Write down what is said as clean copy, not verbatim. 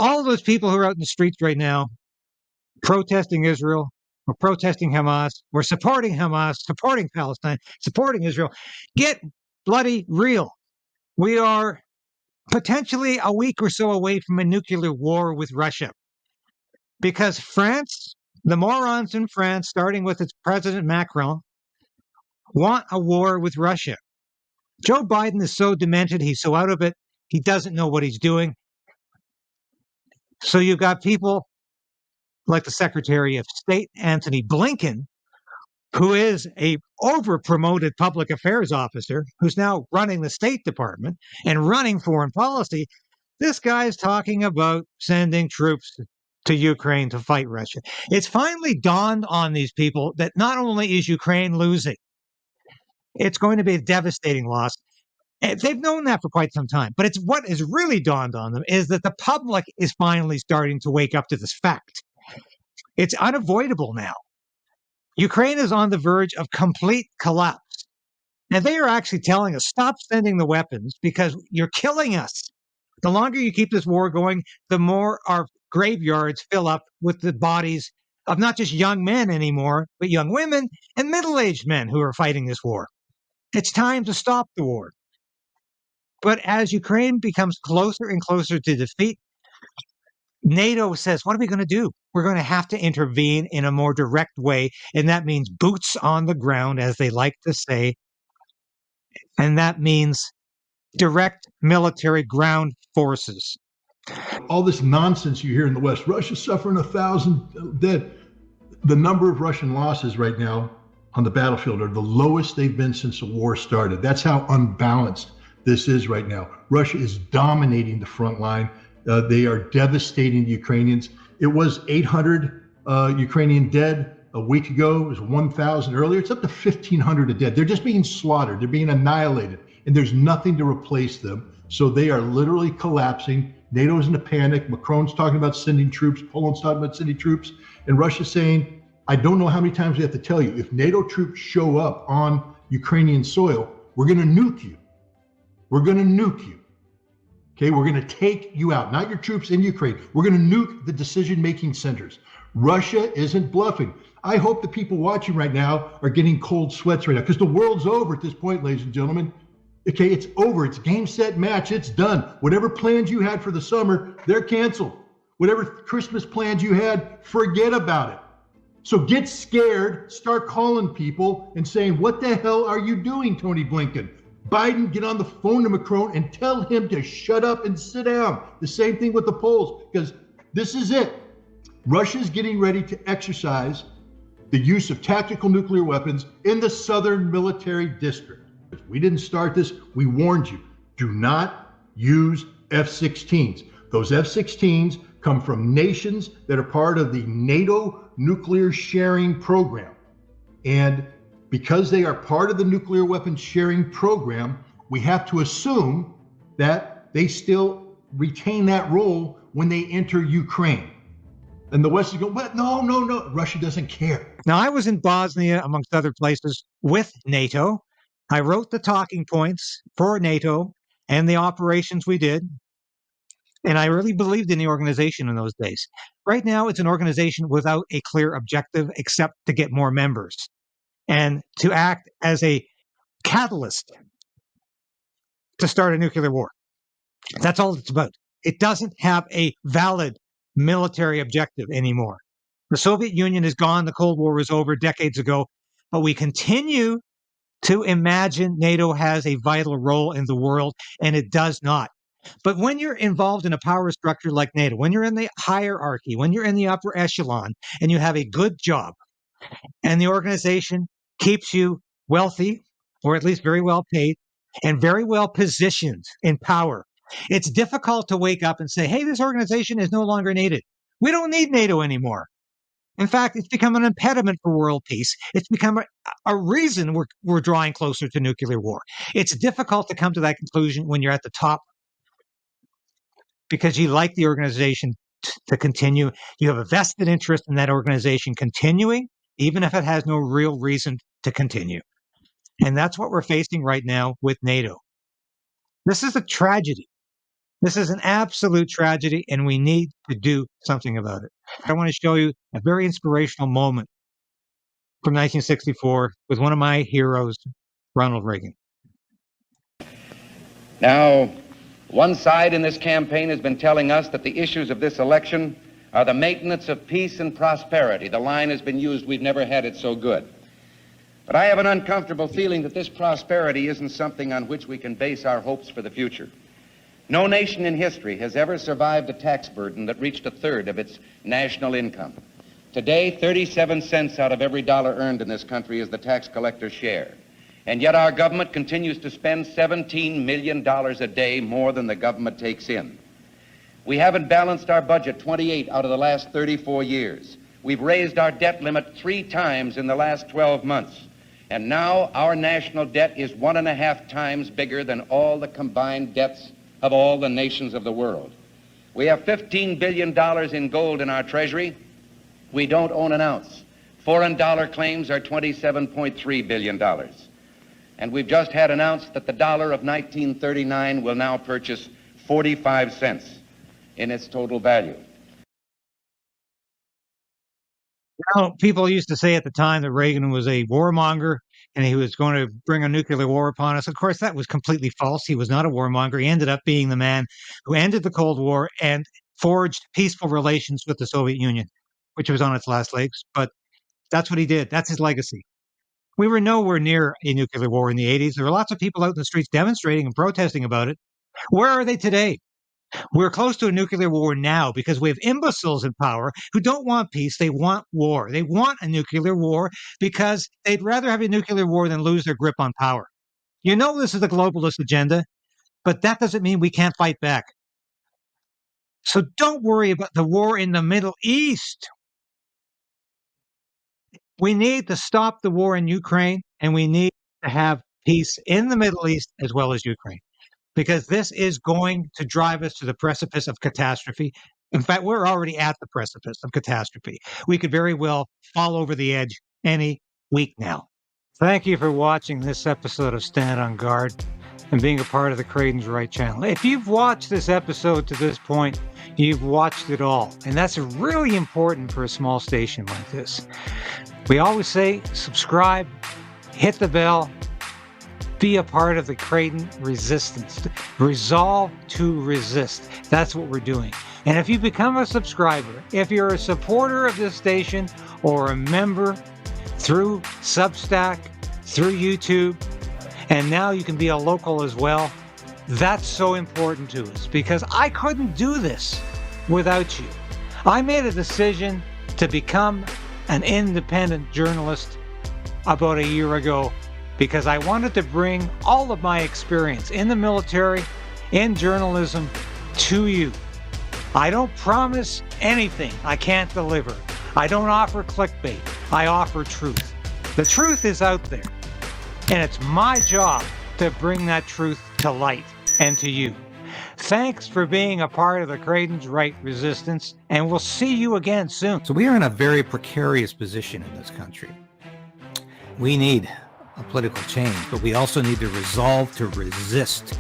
All those people who are out in the streets right now protesting Israel, or protesting Hamas, we're supporting Hamas, supporting Palestine, supporting Israel. Get bloody real. We are potentially a week or so away from a nuclear war with Russia because France, the morons in France, starting with its President Macron, want a war with Russia. Joe Biden is so demented, he's so out of it, he doesn't know what he's doing. So you've got people like the Secretary of State, Antony Blinken, who is a over-promoted public affairs officer, who's now running the State Department and running foreign policy. This guy's talking about sending troops to Ukraine to fight Russia. It's finally dawned on these people that not only is Ukraine losing, it's going to be a devastating loss. They've known that for quite some time, but it's what has really dawned on them is that the public is finally starting to wake up to this fact. It's unavoidable now. Ukraine is on the verge of complete collapse. And they are actually telling us, stop sending the weapons because you're killing us. The longer you keep this war going, the more our graveyards fill up with the bodies of not just young men anymore, but young women and middle-aged men who are fighting this war. It's time to stop the war. But as Ukraine becomes closer and closer to defeat, NATO says, what are we going to do? We're going to have to intervene in a more direct way. And that means boots on the ground, as they like to say. And that means direct military ground forces. All this nonsense you hear in the West, Russia's suffering 1,000 dead. The number of Russian losses right now on the battlefield are the lowest they've been since the war started. That's how unbalanced this is right now. Russia is dominating the front line. They are devastating the Ukrainians. It was 800 Ukrainian dead a week ago. It was 1,000 earlier. It's up to 1,500 dead. They're just being slaughtered. They're being annihilated, and there's nothing to replace them. So they are literally collapsing. NATO's in a panic. Macron's talking about sending troops. Poland's talking about sending troops. And Russia's saying, I don't know how many times we have to tell you, if NATO troops show up on Ukrainian soil, we're going to nuke you. We're going to nuke you. Okay, we're going to take you out, not your troops in Ukraine. We're going to nuke the decision-making centers. Russia isn't bluffing. I hope the people watching right now are getting cold sweats right now because the world's over at this point, ladies and gentlemen. Okay, it's over. It's game, set, match. It's done. Whatever plans you had for the summer, they're canceled. Whatever Christmas plans you had, forget about it. So get scared, start calling people and saying, what the hell are you doing, Tony Blinken? Biden, get on the phone to Macron and tell him to shut up and sit down. The same thing with the Poles, because this is it. Russia's getting ready to exercise the use of tactical nuclear weapons in the southern military district. We didn't start this. We warned you. Do not use F-16s. Those F-16s come from nations that are part of the NATO nuclear sharing program. And because they are part of the nuclear weapons sharing program, we have to assume that they still retain that role when they enter Ukraine. And the West is going, but no. Russia doesn't care. Now, I was in Bosnia, amongst other places, with NATO. I wrote the talking points for NATO and the operations we did. And I really believed in the organization in those days. Right now, it's an organization without a clear objective except to get more members and to act as a catalyst to start a nuclear war. That's all it's about. It doesn't have a valid military objective anymore. The Soviet Union is gone. The Cold War was over decades ago. But we continue to imagine NATO has a vital role in the world, and it does not. But when you're involved in a power structure like NATO, when you're in the hierarchy, when you're in the upper echelon, and you have a good job, and the organization keeps you wealthy, or at least very well paid, and very well positioned in power, it's difficult to wake up and say, hey, this organization is no longer needed. We don't need NATO anymore. In fact, it's become an impediment for world peace. It's become a reason we're drawing closer to nuclear war. It's difficult to come to that conclusion when you're at the top because you like the organization to continue. You have a vested interest in that organization continuing, even if it has no real reason to continue. And that's what we're facing right now with NATO. This is a tragedy. This is an absolute tragedy, and we need to do something about it. I want to show you a very inspirational moment from 1964 with one of my heroes, Ronald Reagan. Now, one side in this campaign has been telling us that the issues of this election are the maintenance of peace and prosperity. The line has been used, we've never had it so good. But I have an uncomfortable feeling that this prosperity isn't something on which we can base our hopes for the future. No nation in history has ever survived a tax burden that reached a third of its national income. Today, 37 cents out of every dollar earned in this country is the tax collector's share. And yet our government continues to spend $17 million a day more than the government takes in. We haven't balanced our budget 28 out of the last 34 years. We've raised our debt limit 3 times in the last 12 months. And now our national debt is 1.5 times bigger than all the combined debts of all the nations of the world. We have $15 billion in gold in our treasury. We don't own an ounce. Foreign dollar claims are $27.3 billion. And we've just had announced that the dollar of 1939 will now purchase 45 cents in its total value. Now, people used to say at the time that Reagan was a warmonger and he was going to bring a nuclear war upon us. Of course, that was completely false. He was not a warmonger. He ended up being the man who ended the Cold War and forged peaceful relations with the Soviet Union, which was on its last legs. But that's what he did. That's his legacy. We were nowhere near a nuclear war in the 80s. There were lots of people out in the streets demonstrating and protesting about it. Where are they today? We're close to a nuclear war now because we have imbeciles in power who don't want peace. They want war. They want a nuclear war because they'd rather have a nuclear war than lose their grip on power. You know this is the globalist agenda, but that doesn't mean we can't fight back. So don't worry about the war in the Middle East. We need to stop the war in Ukraine, and we need to have peace in the Middle East as well as Ukraine, because this is going to drive us to the precipice of catastrophe. In fact, we're already at the precipice of catastrophe. We could very well fall over the edge any week now. Thank you for watching this episode of Stand on Guard and being a part of the KRAYDEN'S Right channel. If you've watched this episode to this point, you've watched it all. And that's really important for a small station like this. We always say subscribe, hit the bell, be a part of the KRAYDEN resistance. Resolve to resist. That's what we're doing. And if you become a subscriber, if you're a supporter of this station or a member through Substack, through YouTube, and now you can be a local as well, that's so important to us because I couldn't do this without you. I made a decision to become an independent journalist about a year ago because I wanted to bring all of my experience in the military, in journalism, to you. I don't promise anything I can't deliver. I don't offer clickbait. I offer truth. The truth is out there, and it's my job to bring that truth to light and to you. Thanks for being a part of the KRAYDEN'S Right resistance, and we'll see you again soon. So we are in a very precarious position in this country. We need a political change, but we also need to resolve to resist.